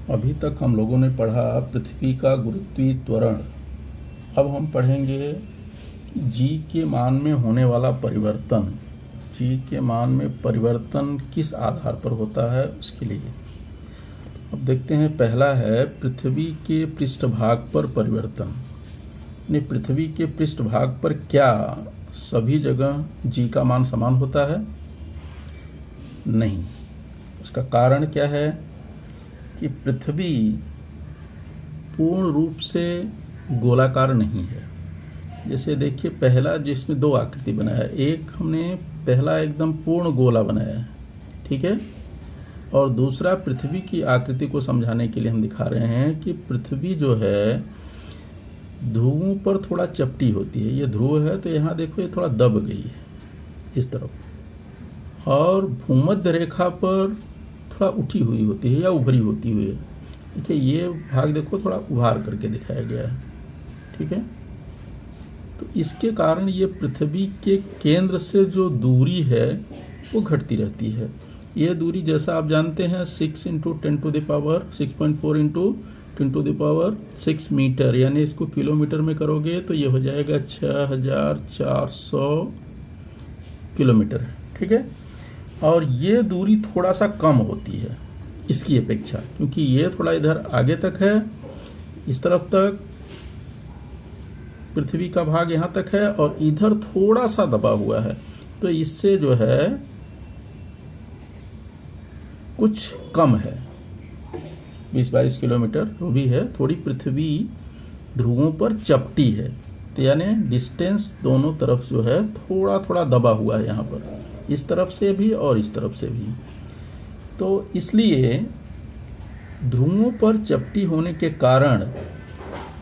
अभी तक हम लोगों ने पढ़ा पृथ्वी का गुरुत्वीय त्वरण। अब हम पढ़ेंगे जी के मान में होने वाला परिवर्तन। जी के मान में परिवर्तन किस आधार पर होता है उसके लिए अब देखते हैं। पहला है पृथ्वी के पृष्ठभाग पर परिवर्तन। यानी पृथ्वी के पृष्ठभाग पर क्या सभी जगह जी का मान समान होता है? नहीं। उसका कारण क्या है कि पृथ्वी पूर्ण रूप से गोलाकार नहीं है। जैसे देखिए, पहला जिसमें दो आकृति बनाया, एक हमने पहला एकदम पूर्ण गोला बनाया है, ठीक है, और दूसरा पृथ्वी की आकृति को समझाने के लिए हम दिखा रहे हैं कि पृथ्वी जो है ध्रुवों पर थोड़ा चपटी होती है। ये ध्रुव है तो यहाँ देखो ये थोड़ा दब गई है इस तरफ, और भूमध्य रेखा पर थोड़ा उठी हुई होती है या उभरी होती हुई है। देखिए ये भाग देखो थोड़ा उभार करके दिखाया गया है, ठीक है। तो इसके कारण ये पृथ्वी के केंद्र से जो दूरी है वो घटती रहती है। ये दूरी जैसा आप जानते हैं 6 × 10⁻6.4 × 10⁻6 मीटर, यानी इसको किलोमीटर में करोगे तो ये हो जाएगा 6400 किलोमीटर, ठीक है। और ये दूरी थोड़ा सा कम होती है इसकी अपेक्षा, क्योंकि ये थोड़ा इधर आगे तक है, इस तरफ तक पृथ्वी का भाग यहाँ तक है, और इधर थोड़ा सा दबा हुआ है। तो इससे जो है कुछ कम है, 20-22 किलोमीटर भी है। थोड़ी पृथ्वी ध्रुवों पर चपटी है, तो यानी डिस्टेंस दोनों तरफ जो है थोड़ा थोड़ा दबा हुआ है, यहाँ पर इस तरफ से भी और इस तरफ से भी। तो इसलिए ध्रुवों पर चपटी होने के कारण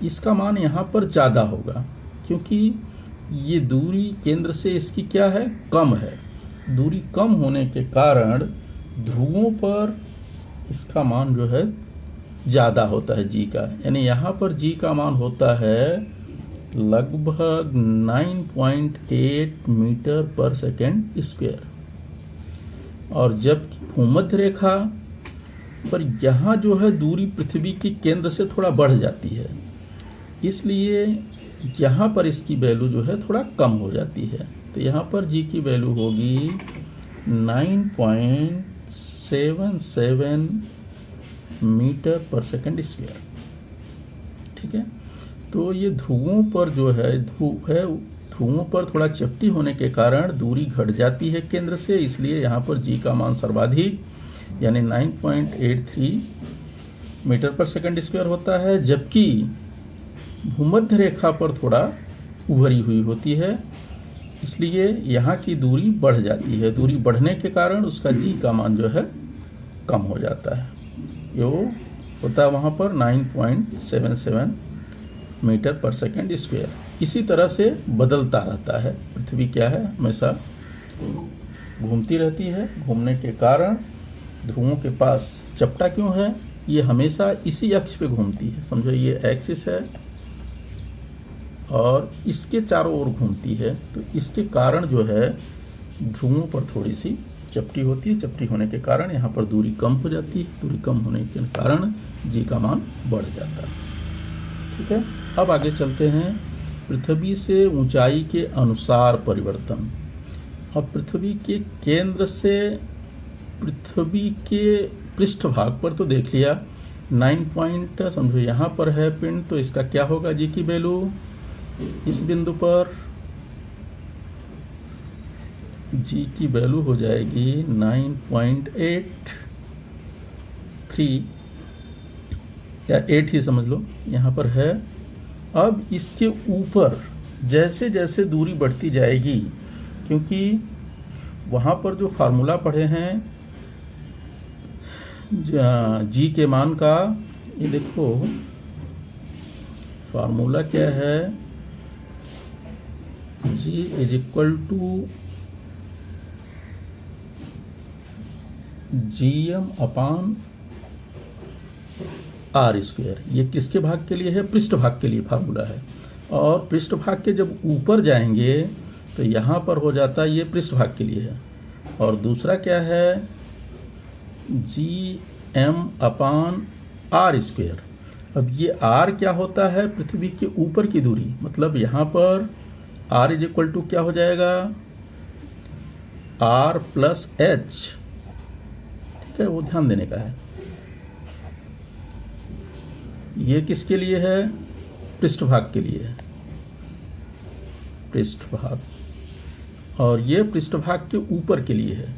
इसका मान यहाँ पर ज़्यादा होगा, क्योंकि ये दूरी केंद्र से इसकी क्या है, कम है। दूरी कम होने के कारण ध्रुवों पर इसका मान जो है ज़्यादा होता है जी का। यानी यहाँ पर जी का मान होता है लगभग 9.8 मीटर/सेकंड²। और जबकि भूमध्य रेखा पर यहाँ जो है दूरी पृथ्वी के केंद्र से थोड़ा बढ़ जाती है, इसलिए यहाँ पर इसकी वैल्यू जो है थोड़ा कम हो जाती है। तो यहाँ पर जी की वैल्यू होगी 9.77 मीटर/सेकंड², ठीक है। तो ये ध्रुवों पर जो है ध्रुवों पर थोड़ा चपटी होने के कारण दूरी घट जाती है केंद्र से, इसलिए यहाँ पर जी का मान सर्वाधिक यानी 9.83 मीटर/सेकंड² होता है। जबकि भूमध्य रेखा पर थोड़ा उभरी हुई होती है, इसलिए यहाँ की दूरी बढ़ जाती है। दूरी बढ़ने के कारण उसका जी का मान जो है कम हो जाता है, जो होता है वहाँ पर 9.77 मीटर/सेकंड²। इसी तरह से बदलता रहता है। पृथ्वी क्या है, हमेशा घूमती रहती है। घूमने के कारण ध्रुवों के पास चपटा क्यों है, ये हमेशा इसी अक्ष पे घूमती है। समझो ये एक्सिस है और इसके चारों ओर घूमती है, तो इसके कारण जो है ध्रुवों पर थोड़ी सी चपटी होती है। चपटी होने के कारण यहाँ पर दूरी कम हो जाती है। दूरी कम होने के कारण जी का मान बढ़ जाता है, ठीक है। अब आगे चलते हैं पृथ्वी से ऊंचाई के अनुसार परिवर्तन। अब पृथ्वी के केंद्र से पृथ्वी के पृष्ठभाग पर तो देख लिया 9 समझो यहाँ पर है पिंड, तो इसका क्या होगा जी की वैल्यू। इस बिंदु पर जी की वैल्यू हो जाएगी 9.83 या 8 ही समझ लो, यहाँ पर है। अब इसके ऊपर जैसे जैसे दूरी बढ़ती जाएगी, क्योंकि वहाँ पर जो फार्मूला पढ़े हैं जी के मान का, ये देखो फार्मूला क्या है, जी = Gm/r²। ये किसके भाग के लिए है, पृष्ठभाग के लिए फार्मूला है। और पृष्ठभाग के जब ऊपर जाएंगे तो यहाँ पर हो जाता है, ये पृष्ठभाग के लिए है। और दूसरा क्या है, Gm/r² आर स्क्वायर। अब ये आर क्या होता है? पृथ्वी के ऊपर की दूरी, मतलब यहाँ पर आर इज इक्वल टू क्या हो जाएगा? R plus H. ठीक है, वो ध्यान देने का है। ये किसके लिए है? पृष्ठभाग के लिए है, पृष्ठभाग, और ये पृष्ठभाग के ऊपर के लिए है,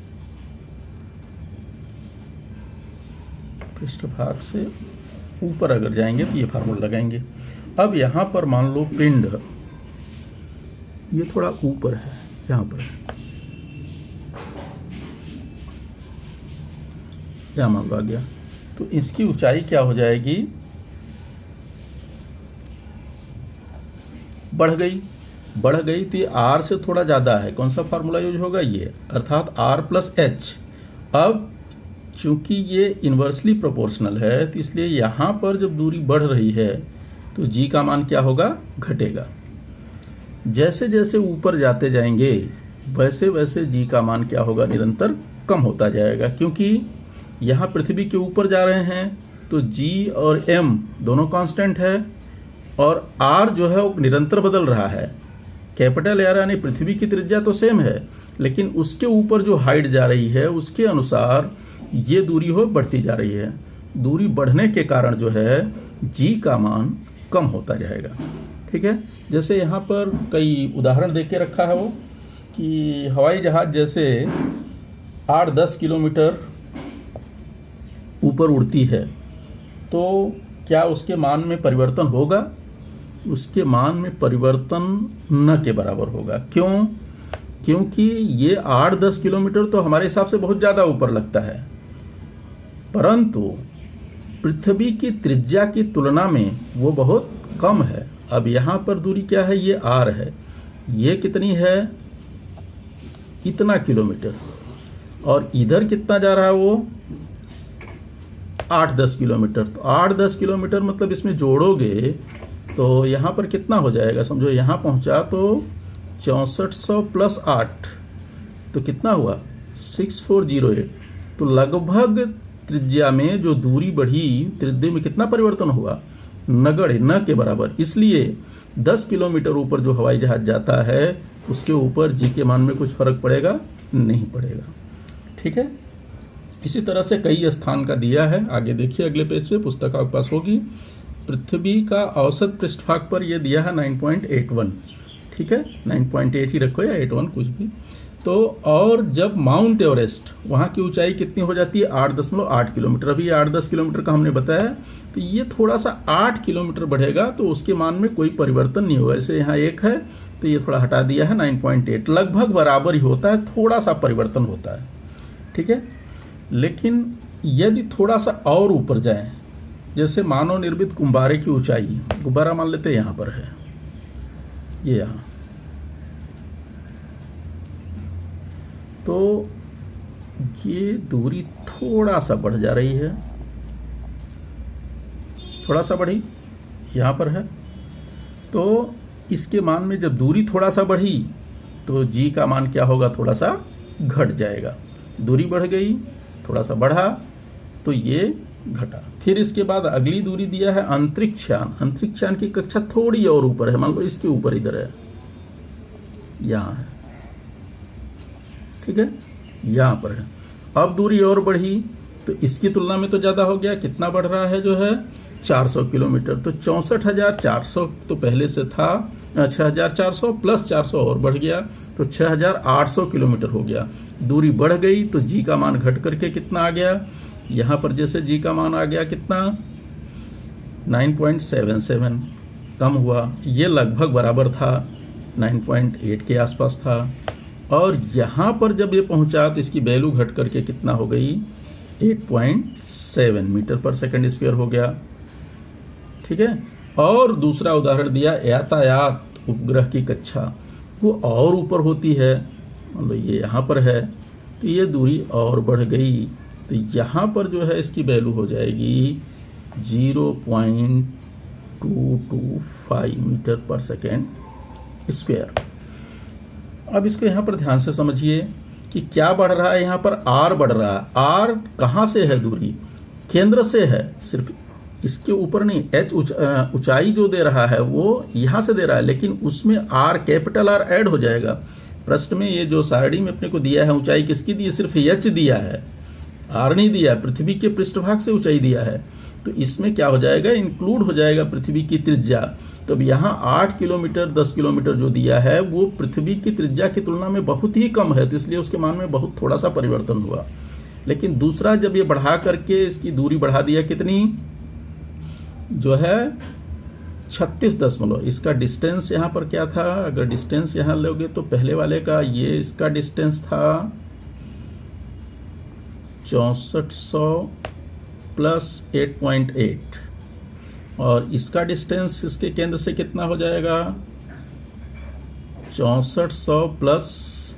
पृष्ठभाग से ऊपर अगर जाएंगे तो ये फार्मूला लगाएंगे। अब यहां पर मान लो पिंड ये थोड़ा ऊपर है, यहां पर क्या मान लो आ गया, तो इसकी ऊंचाई क्या हो जाएगी? बढ़ गई तो ये आर से थोड़ा ज़्यादा है। कौन सा फार्मूला यूज होगा? ये, अर्थात आर प्लस एच। अब चूंकि ये इन्वर्सली प्रोपोर्शनल है तो इसलिए यहाँ पर जब दूरी बढ़ रही है तो जी का मान क्या होगा? घटेगा। जैसे जैसे ऊपर जाते जाएंगे वैसे वैसे जी का मान क्या होगा? निरंतर कम होता जाएगा, क्योंकि यहाँ पृथ्वी के ऊपर जा रहे हैं तो जी और एम दोनों कांस्टेंट है, और आर जो है वो निरंतर बदल रहा है। कैपिटल आर यानी पृथ्वी की त्रिज्या तो सेम है, लेकिन उसके ऊपर जो हाइट जा रही है उसके अनुसार ये दूरी हो बढ़ती जा रही है। दूरी बढ़ने के कारण जो है जी का मान कम होता जाएगा। ठीक है, जैसे यहाँ पर कई उदाहरण दे के रखा है वो, कि हवाई जहाज जैसे 8-10 किलोमीटर ऊपर उड़ती है तो क्या उसके मान में परिवर्तन होगा? उसके मान में परिवर्तन न के बराबर होगा। क्यों? क्योंकि ये 8-10 किलोमीटर तो हमारे हिसाब से बहुत ज़्यादा ऊपर लगता है, परंतु पृथ्वी की त्रिज्या की तुलना में वो बहुत कम है। अब यहाँ पर दूरी क्या है? ये आर है। ये कितनी है? इतना किलोमीटर, और इधर कितना जा रहा है? वो 8-10 किलोमीटर। तो 8-10 किलोमीटर मतलब इसमें जोड़ोगे तो यहाँ पर कितना हो जाएगा? समझो यहाँ पहुँचा तो 6400 प्लस 8 तो कितना हुआ? 6408। तो लगभग त्रिज्या में जो दूरी बढ़ी, त्रिज्या में कितना परिवर्तन हुआ? नगण्य, न के बराबर। इसलिए 10 किलोमीटर ऊपर जो हवाई जहाज जाता है उसके ऊपर जी के मान में कुछ फर्क पड़ेगा? नहीं पड़ेगा। ठीक है, इसी तरह से कई स्थान का दिया है। आगे देखिए अगले पेज पे, पुस्तक आपके पास होगी। पृथ्वी का औसत पृष्ठभाग पर यह दिया है 9.81। ठीक है, 9.8 ही रखो या 81 कुछ भी। तो और जब माउंट एवरेस्ट, वहाँ की ऊंचाई कितनी हो जाती है? 8.8 किलोमीटर। अभी 8-10 किलोमीटर का हमने बताया, तो ये थोड़ा सा 8 किलोमीटर बढ़ेगा तो उसके मान में कोई परिवर्तन नहीं होगा। ऐसे यहाँ 1 है तो ये थोड़ा हटा दिया है, 9.8 लगभग बराबर ही होता है, थोड़ा सा परिवर्तन होता है। ठीक है, लेकिन यदि थोड़ा सा और ऊपर जाएं, जैसे मानव निर्मित गुब्बारे की ऊंचाई, गुब्बारा मान लेते हैं यहाँ पर है, ये यहाँ, तो ये दूरी थोड़ा सा बढ़ जा रही है, थोड़ा सा बढ़ी, यहाँ पर है। तो इसके मान में जब दूरी थोड़ा सा बढ़ी तो जी का मान क्या होगा? थोड़ा सा घट जाएगा। दूरी बढ़ गई, थोड़ा सा बढ़ा तो ये घटा। फिर इसके बाद अगली दूरी दिया है अंतरिक्षयान। अंतरिक्षयान की कक्षा थोड़ी और ऊपर है, मान लो इसके ऊपर इधर है, यहाँ है। ठीक है, यहाँ पर है। अब दूरी और बढ़ी तो इसकी तुलना में तो ज़्यादा हो गया। कितना बढ़ रहा है? जो है 400 किलोमीटर। तो 64,400 तो पहले से था, 6,400 प्लस 400 और बढ़ गया तो 6,800 किलोमीटर हो गया। दूरी बढ़ गई तो जी का मान घट करके कितना आ गया? यहाँ पर जैसे जी का मान आ गया कितना? 9.77 कम हुआ। ये लगभग बराबर था, 9.8 के आसपास था। और यहाँ पर जब ये पहुँचा तो इसकी वैल्यू घट करके कितना हो गई? 8.7 मीटर पर सेकंड स्क्वायर हो गया। ठीक है, और दूसरा उदाहरण दिया यातायात उपग्रह की कक्षा, वो और ऊपर होती है, मतलब ये यहाँ पर है तो ये दूरी और बढ़ गई। तो यहाँ पर जो है इसकी वैल्यू हो जाएगी 0.225 मीटर पर सेकेंड स्क्वायर। अब इसको यहाँ पर ध्यान से समझिए कि क्या बढ़ रहा है। यहाँ पर आर बढ़ रहा है। आर कहाँ से है? दूरी केंद्र से है, सिर्फ इसके ऊपर नहीं, एच ऊंचाई जो दे रहा है वो यहाँ से दे रहा है, लेकिन उसमें आर, कैपिटल आर ऐड हो जाएगा। प्रश्न में ये जो सारणी में अपने को दिया है ऊंचाई किसकी दी है, सिर्फ एच दिया है, आर नहीं दिया, पृथ्वी के पृष्ठभाग से ऊंचाई दिया है। तो इसमें क्या हो जाएगा, इंक्लूड हो जाएगा पृथ्वी की त्रिज्या। तो अब यहाँ 8 किलोमीटर 10 किलोमीटर जो दिया है वो पृथ्वी की त्रिज्या की तुलना में बहुत ही कम है, तो इसलिए उसके मान में बहुत थोड़ा सा परिवर्तन हुआ। लेकिन दूसरा जब ये बढ़ा करके इसकी दूरी बढ़ा दिया, कितनी जो है 36 इसका डिस्टेंस यहाँ पर क्या था, अगर डिस्टेंस यहाँ लोगे तो पहले वाले का ये इसका डिस्टेंस था 6400 प्लस 8.8 और इसका डिस्टेंस इसके केंद्र से कितना हो जाएगा 6400 प्लस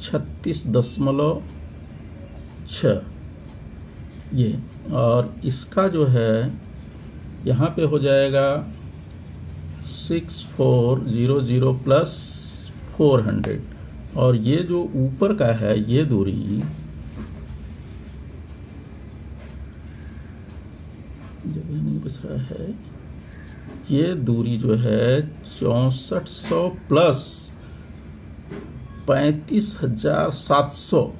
36.6 ये, और इसका जो है यहाँ पे हो जाएगा 6400 प्लस 400 और ये जो ऊपर का है ये दूरी जगह नहीं बच रहा है, ये दूरी जो है 6400 प्लस 35,700,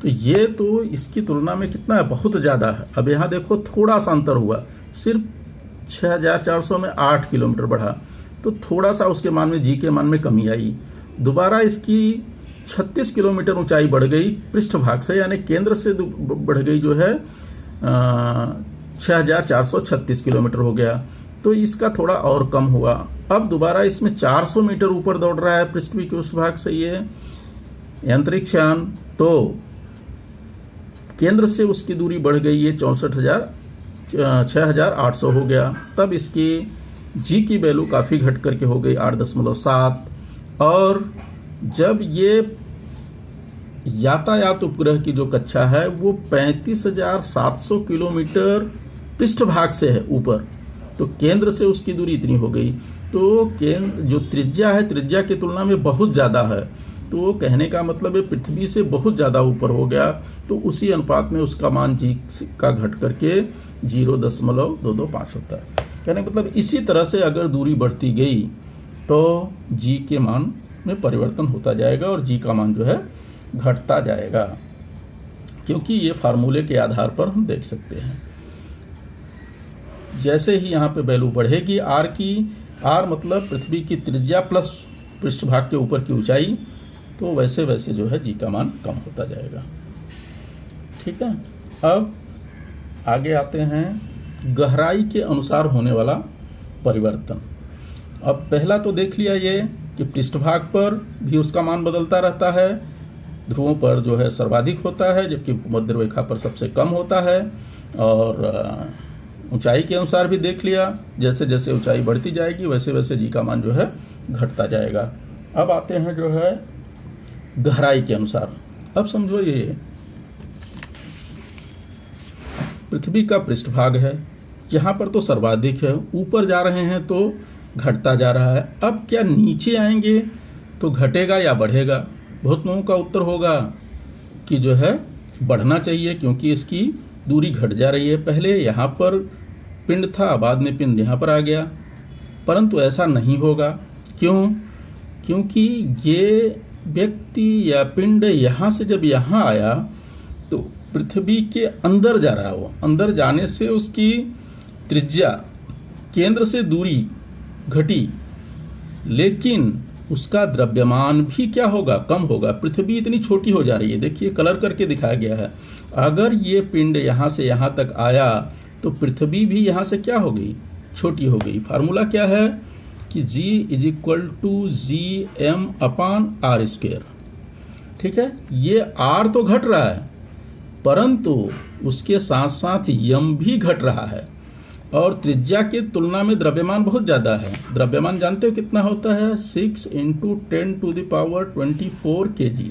तो ये तो इसकी तुलना में कितना है, बहुत ज़्यादा है। अब यहाँ देखो थोड़ा सा अंतर हुआ, सिर्फ 6400 में 8 किलोमीटर बढ़ा, तो थोड़ा सा उसके मान में, जी के मान में कमी आई। दोबारा इसकी 36 किलोमीटर ऊंचाई बढ़ गई पृष्ठभाग से, यानी केंद्र से बढ़ गई जो है 6436 किलोमीटर हो गया, तो इसका थोड़ा और कम हुआ। अब दोबारा इसमें 400 मीटर ऊपर दौड़ रहा है पृथ्वी के उस भाग से ये अंतरिक्ष यान, तो केंद्र से उसकी दूरी बढ़ गई, ये 6800 हो गया। तब इसकी जी की वैल्यू काफ़ी घट करके हो गई 8.7, और जब ये यातायात उपग्रह की जो कक्षा है वो 35,700 किलोमीटर पृष्ठभाग से है ऊपर, तो केंद्र से उसकी दूरी इतनी हो गई, तो केंद्र जो त्रिज्या है त्रिज्या की तुलना में बहुत ज़्यादा है, तो कहने का मतलब है पृथ्वी से बहुत ज़्यादा ऊपर हो गया, तो उसी अनुपात में उसका मान जी का घट करके 0.225 होता है। कहने का मतलब इसी तरह से अगर दूरी बढ़ती गई तो जी के मान में परिवर्तन होता जाएगा और जी का मान जो है घटता जाएगा, क्योंकि ये फार्मूले के आधार पर हम देख सकते हैं। जैसे ही यहाँ पे वैल्यू बढ़ेगी आर की, आर मतलब पृथ्वी की त्रिज्या प्लस पृष्ठभाग के ऊपर की ऊंचाई, तो वैसे वैसे जो है जी का मान कम होता जाएगा। ठीक है, अब आगे आते हैं गहराई के अनुसार होने वाला परिवर्तन। अब पहला तो देख लिया ये कि पृष्ठभाग पर भी उसका मान बदलता रहता है, ध्रुवों पर जो है सर्वाधिक होता है जबकि मध्य रेखा पर सबसे कम होता है, और ऊंचाई के अनुसार भी देख लिया, जैसे जैसे ऊंचाई बढ़ती जाएगी वैसे वैसे जी का मान जो है घटता जाएगा। अब आते हैं जो है गहराई के अनुसार। अब समझो ये पृथ्वी का पृष्ठभाग है, यहाँ पर तो सर्वाधिक है, ऊपर जा रहे हैं तो घटता जा रहा है। अब क्या नीचे आएंगे तो घटेगा या बढ़ेगा? बहुत लोगों का उत्तर होगा कि जो है बढ़ना चाहिए, क्योंकि इसकी दूरी घट जा रही है। पहले यहाँ पर पिंड था, बाद में पिंड यहाँ पर आ गया, परंतु ऐसा नहीं होगा। क्यों? क्योंकि ये व्यक्ति या पिंड यहाँ से जब यहाँ आया तो पृथ्वी के अंदर जा रहा है, वो अंदर जाने से उसकी त्रिज्या, केंद्र से दूरी घटी, लेकिन उसका द्रव्यमान भी क्या होगा? कम होगा। पृथ्वी इतनी छोटी हो जा रही है, देखिए कलर करके दिखाया गया है। अगर ये पिंड यहाँ से यहाँ तक आया तो पृथ्वी भी यहाँ से क्या हो गई? छोटी हो गई। फार्मूला क्या है कि G = Gm/r²। ठीक है, ये R तो घट रहा है, परंतु उसके साथ साथ यम भी घट रहा है, और त्रिज्या की तुलना में द्रव्यमान बहुत ज़्यादा है। द्रव्यमान जानते हो कितना होता है? 6 × 10⁻24 kg,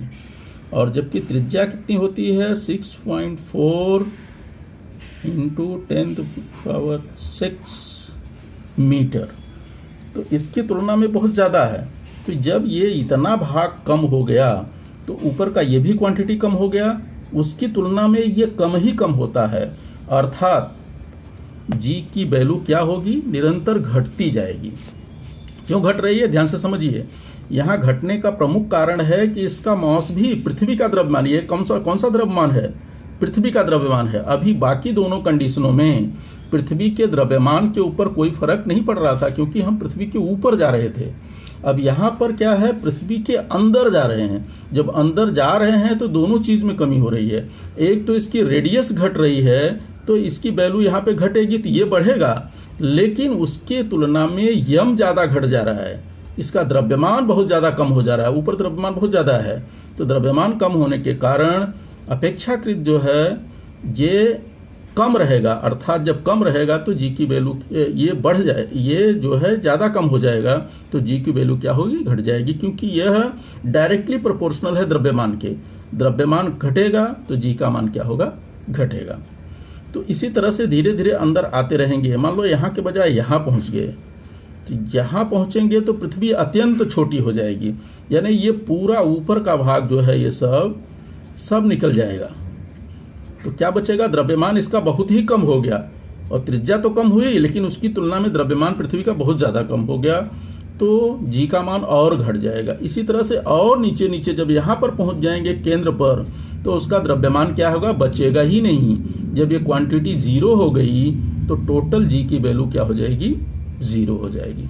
और जबकि त्रिज्या कितनी होती है? 6.4 × 10⁻6 मीटर, तो इसकी तुलना में बहुत ज़्यादा है। तो जब ये इतना भाग कम हो गया तो ऊपर का ये भी क्वांटिटी कम हो गया, उसकी तुलना में ये कम ही कम होता है। अर्थात जी की वैल्यू क्या होगी, निरंतर घटती जाएगी। क्यों घट रही है, ध्यान से समझिए। यहाँ घटने का प्रमुख कारण है कि इसका मास भी पृथ्वी का द्रव्यमान, ये कौन सा द्रव्यमान है, पृथ्वी का द्रव्यमान है। अभी बाकी दोनों कंडीशनों में पृथ्वी के द्रव्यमान के ऊपर कोई फर्क नहीं पड़ रहा था, क्योंकि हम पृथ्वी के ऊपर जा रहे थे। अब यहाँ पर क्या है, पृथ्वी के अंदर जा रहे हैं। जब अंदर जा रहे हैं तो दोनों चीज में कमी हो रही है। एक तो इसकी रेडियस घट रही है, तो इसकी वैल्यू यहाँ पे घटेगी तो ये बढ़ेगा, लेकिन उसके तुलना में यम ज्यादा घट जा रहा है। इसका द्रव्यमान बहुत ज्यादा कम हो जा रहा है, ऊपर द्रव्यमान बहुत ज्यादा है। तो द्रव्यमान कम होने के कारण अपेक्षाकृत जो है ये कम रहेगा, अर्थात जब कम रहेगा तो जी की वैल्यू ये बढ़ जाए, ये जो है ज़्यादा कम हो जाएगा, तो जी की वैल्यू क्या होगी, घट जाएगी, क्योंकि यह डायरेक्टली प्रोपोर्शनल है द्रव्यमान के। द्रव्यमान घटेगा तो जी का मान क्या होगा, घटेगा। तो इसी तरह से धीरे धीरे अंदर आते रहेंगे। मान लो यहाँ के बजाय यहाँ पहुँच गए, तो यहाँ पहुँचेंगे तो पृथ्वी अत्यंत छोटी हो जाएगी, यानी ये पूरा ऊपर का भाग जो है ये सब निकल जाएगा। तो क्या बचेगा, द्रव्यमान इसका बहुत ही कम हो गया, और त्रिज्या तो कम हुई लेकिन उसकी तुलना में द्रव्यमान पृथ्वी का बहुत ज़्यादा कम हो गया, तो जी का मान और घट जाएगा। इसी तरह से और नीचे नीचे जब यहाँ पर पहुँच जाएंगे केंद्र पर, तो उसका द्रव्यमान क्या होगा, बचेगा ही नहीं। जब ये क्वांटिटी जीरो हो गई तो टोटल जी की वैल्यू क्या हो जाएगी, जीरो हो जाएगी।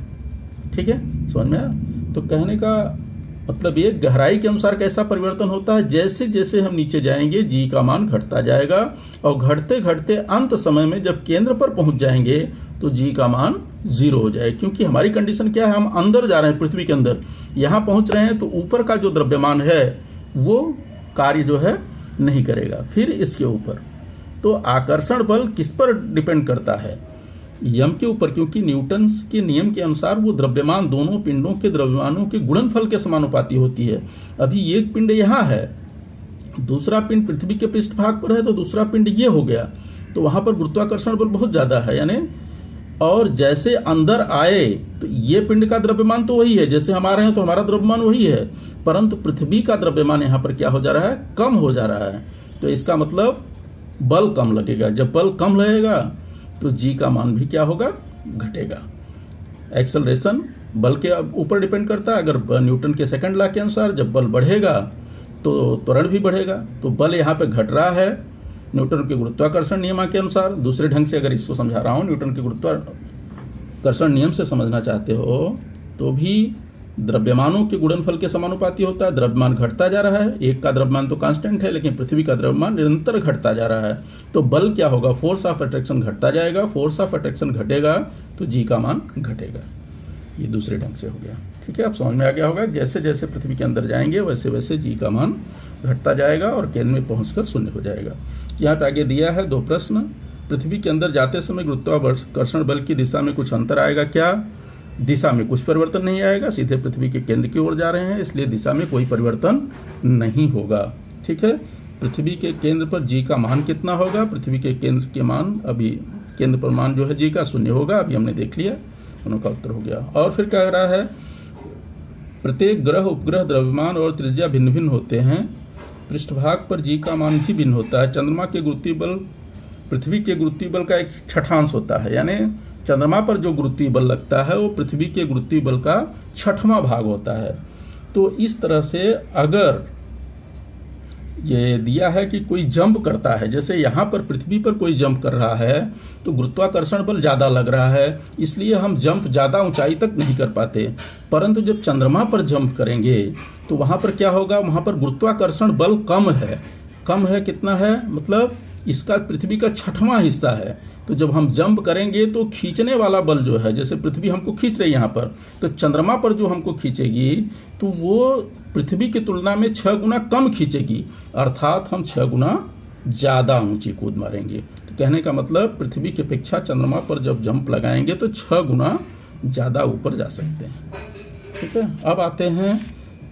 ठीक है, समझ में आया। तो कहने का मतलब ये गहराई के अनुसार कैसा परिवर्तन होता है, जैसे जैसे हम नीचे जाएंगे जी का मान घटता जाएगा, और घटते घटते अंत समय में जब केंद्र पर पहुंच जाएंगे तो जी का मान जीरो हो जाएगा। क्योंकि हमारी कंडीशन क्या है, हम अंदर जा रहे हैं, पृथ्वी के अंदर यहाँ पहुंच रहे हैं, तो ऊपर का जो द्रव्यमान है वो कार्य जो है नहीं करेगा। फिर इसके ऊपर तो आकर्षण बल किस पर डिपेंड करता है, यम के ऊपर, क्योंकि न्यूटन के नियम के अनुसार वो द्रव्यमान दोनों पिंडों के द्रव्यमानों के गुणनफल के समानुपाती होती है। अभी एक पिंड यहाँ है, दूसरा पिंड पृथ्वी के पृष्ठभाग पर है, तो दूसरा पिंड ये हो गया, तो वहां पर गुरुत्वाकर्षण बल बहुत ज्यादा है, यानी और जैसे अंदर आए तो ये पिंड का द्रव्यमान तो वही है, जैसे हम आ रहे हैं तो हमारा द्रव्यमान वही है, परंतु पृथ्वी का द्रव्यमान यहाँ पर क्या हो जा रहा है, कम हो जा रहा है। तो इसका मतलब बल कम लगेगा। जब बल कम लगेगा तो जी का मान भी क्या होगा, घटेगा। एक्सेलरेशन बल के ऊपर डिपेंड करता है। अगर न्यूटन के सेकंड लॉ के अनुसार जब बल बढ़ेगा तो त्वरण भी बढ़ेगा। तो बल यहाँ पे घट रहा है न्यूटन के गुरुत्वाकर्षण नियम के अनुसार। दूसरे ढंग से अगर इसको समझा रहा हूँ, न्यूटन के गुरुत्वाकर्षण नियम से समझना चाहते हो तो भी द्रव्यमानों के गुणनफल के समानुपाती होता है। द्रव्यमान घटता जा रहा है, एक का द्रव्यमान तो कांस्टेंट है, लेकिन पृथ्वी का द्रव्यमान निरंतर घटता जा रहा है। तो बल क्या होगा, फोर्स ऑफ अट्रैक्शन घटता जाएगा, फोर्स ऑफ अट्रैक्शन घटेगा तो जी का मान घटेगा। ये दूसरे ढंग से हो गया। ठीक है, अब समझ में आ गया होगा। जैसे जैसे पृथ्वी के अंदर जाएंगे वैसे वैसे जी का मान घटता जाएगा और केंद्र में पहुंचकर शून्य हो जाएगा। यहाँ पे आगे दिया है 2 प्रश्न। पृथ्वी के अंदर जाते समय गुरुत्वाकर्षण बल की दिशा में कुछ अंतर आएगा क्या? दिशा में कुछ परिवर्तन नहीं आएगा, सीधे पृथ्वी के केंद्र की ओर जा रहे हैं, इसलिए दिशा में कोई परिवर्तन नहीं होगा। ठीक है, पृथ्वी के केंद्र पर जी का मान कितना होगा? पृथ्वी के केंद्र के मान, अभी केंद्र पर मान जो है जी का 0 होगा, अभी हमने देख लिया, दोनों का उत्तर हो गया। और फिर क्या रहा है, प्रत्येक ग्रह उपग्रह द्रव्यमान और त्रिज्या भिन्न भिन्न होते हैं, पृष्ठभाग पर जी का मान भी भिन्न होता है। चंद्रमा के गुरुत्वीय बल पृथ्वी के गुरुत्वीय बल का 1/6 होता है, यानी चंद्रमा पर जो गुरुत्वीय बल लगता है वो पृथ्वी के गुरुत्वीय बल का 6वां भाग होता है। तो इस तरह से अगर ये दिया है कि कोई जंप करता है, जैसे यहाँ पर पृथ्वी पर कोई जंप कर रहा है तो गुरुत्वाकर्षण बल ज़्यादा लग रहा है, इसलिए हम जंप ज़्यादा ऊंचाई तक नहीं कर पाते। परंतु जब चंद्रमा पर जंप करेंगे तो वहाँ पर क्या होगा, वहाँ पर गुरुत्वाकर्षण बल कम है। कम है, कितना है, मतलब इसका पृथ्वी का 6वां हिस्सा है। तो जब हम जंप करेंगे तो खींचने वाला बल जो है, जैसे पृथ्वी हमको खींच रही है यहाँ पर, तो चंद्रमा पर जो हमको खींचेगी तो वो पृथ्वी की तुलना में 6 गुना कम खींचेगी, अर्थात हम 6 गुना ज़्यादा ऊंची कूद मारेंगे। तो कहने का मतलब पृथ्वी की अपेक्षा चंद्रमा पर जब जंप लगाएंगे तो 6 गुना ज़्यादा ऊपर जा सकते हैं। ठीक है, अब आते हैं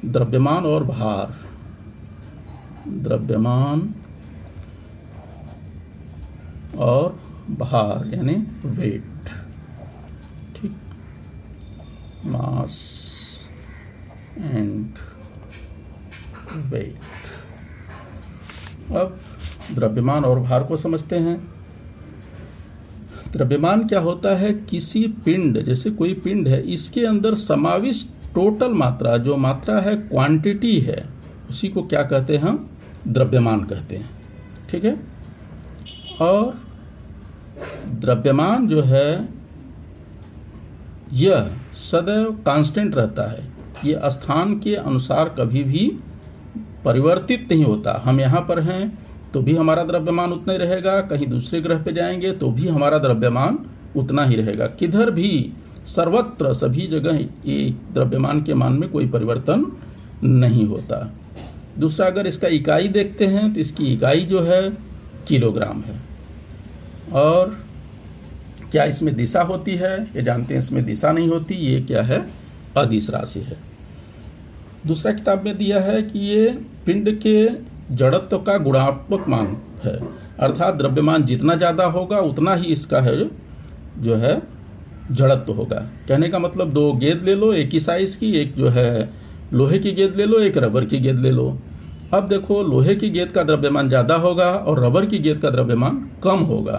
द्रव्यमान और भार। द्रव्यमान और भार यानी वेट। ठीक, मास एंड वेट। अब द्रव्यमान और भार को समझते हैं। तो द्रव्यमान क्या होता है, किसी पिंड, जैसे कोई पिंड है, इसके अंदर समाविष्ट टोटल मात्रा, जो मात्रा है, क्वांटिटी है, उसी को क्या कहते हैं, हम द्रव्यमान कहते हैं। ठीक है। और द्रव्यमान जो है यह सदैव कांस्टेंट रहता है, ये स्थान के अनुसार कभी भी परिवर्तित नहीं होता। हम यहाँ पर हैं तो भी हमारा द्रव्यमान उतना ही रहेगा, कहीं दूसरे ग्रह पे जाएंगे तो भी हमारा द्रव्यमान उतना ही रहेगा। किधर भी, सर्वत्र, सभी जगह ये द्रव्यमान के मान में कोई परिवर्तन नहीं होता। दूसरा, अगर इसका इकाई देखते हैं तो इसकी इकाई जो है किलोग्राम है। और क्या इसमें दिशा होती है, ये जानते हैं इसमें दिशा नहीं होती, ये क्या है, अदिश राशि है। दूसरा किताब में दिया है कि ये पिंड के जड़त्व का गुणात्मक मान है, अर्थात द्रव्यमान जितना ज़्यादा होगा उतना ही इसका है जो है जड़त्व होगा। कहने का मतलब, दो गेंद ले लो एक ही साइज की, एक जो है लोहे की गेंद ले लो, एक रबर की गेंद ले लो। अब देखो, लोहे की गेंद का द्रव्यमान ज़्यादा होगा और रबर की गेंद का द्रव्यमान कम होगा,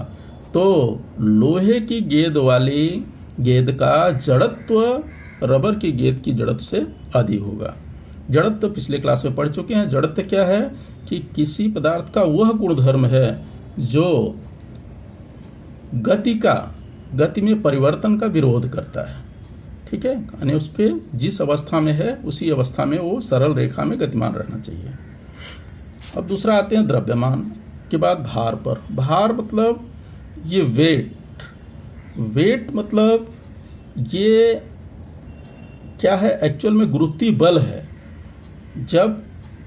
तो लोहे की गेंद वाली गेंद का जड़त्व रबर की गेंद की जड़त्व से अधिक होगा। जड़त्व पिछले क्लास में पढ़ चुके हैं। जड़त्व क्या है कि किसी पदार्थ का वह गुणधर्म है जो गति में परिवर्तन का विरोध करता है। ठीक है, यानी उसके जिस अवस्था में है उसी अवस्था में वो सरल रेखा में गतिमान रहना चाहिए। अब दूसरा आते हैं द्रव्यमान के बाद भार पर। भार मतलब ये वेट मतलब ये क्या है, एक्चुअल में गुरुत्वीय बल है। जब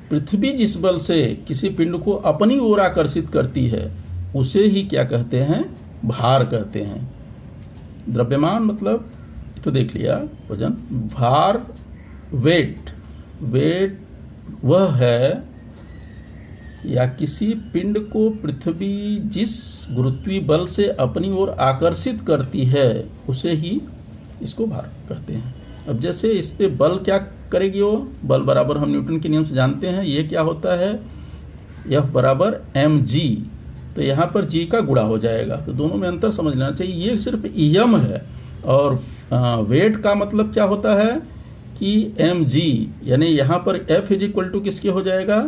पृथ्वी जिस बल से किसी पिंड को अपनी ओर आकर्षित करती है उसे ही क्या कहते हैं, भार कहते हैं। द्रव्यमान मतलब तो देख लिया वजन। भार, वेट वह है या किसी पिंड को पृथ्वी जिस गुरुत्वीय बल से अपनी ओर आकर्षित करती है उसे ही इसको भार कहते हैं। अब जैसे इस पे बल क्या करेगी, वो बल बराबर हम न्यूटन के नियम से जानते हैं, ये क्या होता है, F बराबर mg, तो यहाँ पर g का गुणा हो जाएगा। तो दोनों में अंतर समझ लेना चाहिए। ये सिर्फ em है और वेट का मतलब क्या होता है कि mg, यानी यहाँ पर F इज इक्वल टू किसके हो जाएगा,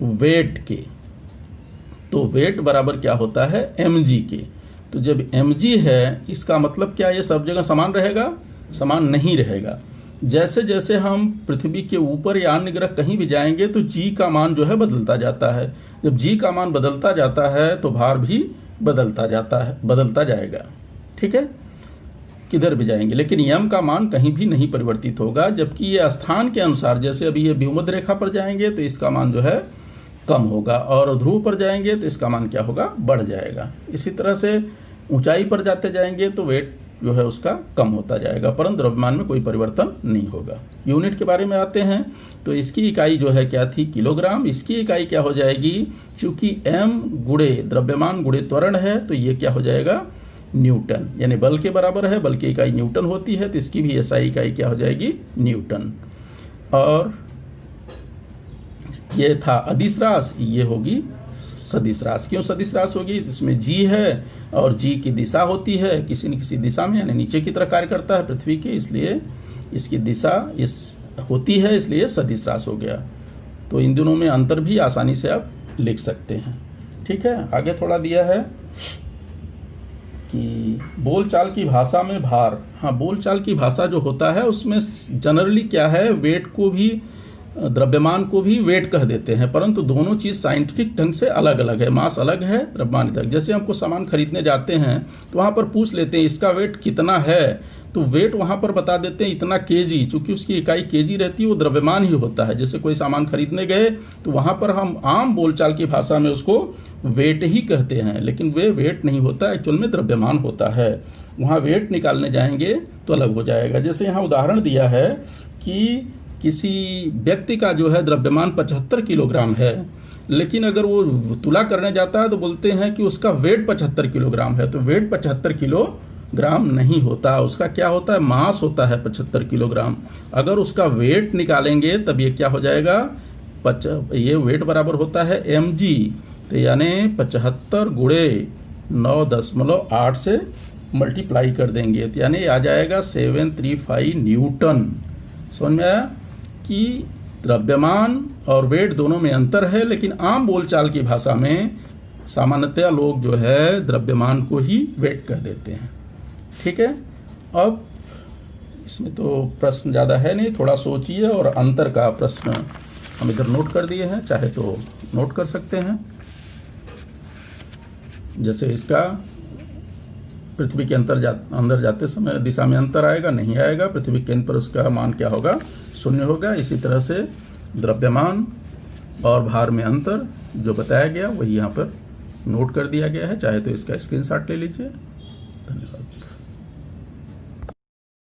वेट के। तो वेट बराबर क्या होता है, mg के। तो जब mg है इसका मतलब क्या, ये सब जगह समान रहेगा, समान नहीं रहेगा। जैसे जैसे हम पृथ्वी के ऊपर या अन्य ग्रह कहीं भी जाएंगे तो g का मान जो है बदलता जाता है। जब g का मान बदलता जाता है तो भार भी बदलता जाएगा। ठीक है, किधर भी जाएंगे, लेकिन m का मान कहीं भी नहीं परिवर्तित होगा। जबकि ये स्थान के अनुसार, जैसे अभी ये भूमध्य रेखा पर जाएंगे तो इसका मान जो है कम होगा, और ध्रुव पर जाएंगे तो इसका मान क्या होगा, बढ़ जाएगा। इसी तरह से ऊंचाई पर जाते जाएंगे तो वेट जो है उसका कम होता जाएगा, परंतु द्रव्यमान में कोई परिवर्तन नहीं होगा। यूनिट के बारे में आते हैं तो इसकी इकाई जो है क्या थी, किलोग्राम। इसकी इकाई क्या हो जाएगी, चूंकि m गुणे द्रव्यमान गुणे त्वरण है तो ये क्या हो जाएगा, न्यूटन, यानी बल के बराबर है। बल की इकाई न्यूटन होती है तो इसकी भी एसआई इकाई क्या हो जाएगी, न्यूटन। और ये था अदिश राशि, ये होगी सदिश राशि। क्यों सदिश राशि होगी, इसमें g है और g की दिशा होती है किसी न किसी दिशा में, यानी नीचे की तरह कार्य करता है पृथ्वी के, इसलिए इसकी दिशा इस होती है, इसलिए सदिश राशि हो गया। तो इन दोनों में अंतर भी आसानी से आप लिख सकते हैं। ठीक है, आगे थोड़ा दिया है कि बोलचाल की भाषा में भार। हाँ, बोलचाल की भाषा जो होता है उसमें जनरली क्या है, वेट को भी, द्रव्यमान को भी वेट कह देते हैं, परंतु दोनों चीज़ साइंटिफिक ढंग से अलग अलग है। मास अलग है, द्रव्यमान अलग। जैसे हमको सामान खरीदने जाते हैं तो वहाँ पर पूछ लेते हैं इसका वेट कितना है, तो वेट वहाँ पर बता देते हैं इतना केजी, चूंकि उसकी इकाई केजी रहती है, वो द्रव्यमान ही होता है। जैसे कोई सामान खरीदने गए तो वहाँ पर हम आम बोलचाल की भाषा में उसको वेट ही कहते हैं, लेकिन वे वेट नहीं होता, एक्चुअल में द्रव्यमान होता है। वहाँ वेट निकालने जाएंगे तो अलग हो जाएगा। जैसे यहाँ उदाहरण दिया है कि किसी व्यक्ति का जो है द्रव्यमान 75 किलोग्राम है, लेकिन अगर वो तुला करने जाता है तो बोलते हैं कि उसका वेट 75 किलोग्राम है। तो वेट 75 किलोग्राम नहीं होता, उसका क्या होता है, मास होता है 75 किलोग्राम। अगर उसका वेट निकालेंगे तब ये क्या हो जाएगा, ये वेट बराबर होता है mg, तो यानी 75 गुणे 9.8 से मल्टीप्लाई कर देंगे तो यानी आ जाएगा 735 न्यूटन। समझ में आया कि द्रव्यमान और वेट दोनों में अंतर है, लेकिन आम बोलचाल की भाषा में सामान्यतया लोग जो है द्रव्यमान को ही वेट कह देते हैं। ठीक है, अब इसमें तो प्रश्न ज़्यादा है नहीं, थोड़ा सोचिए और अंतर का प्रश्न हम इधर नोट कर दिए हैं, चाहे तो नोट कर सकते हैं। जैसे इसका पृथ्वी के अंदर जाते समय दिशा में अंतर आएगा, नहीं आएगा, पृथ्वी केंद्र पर उसका मान क्या होगा, 0 होगा। इसी तरह से द्रव्यमान और भार में अंतर जो बताया गया वही यहाँ पर नोट कर दिया गया है, चाहे तो इसका स्क्रीनशॉट ले लीजिए। धन्यवाद।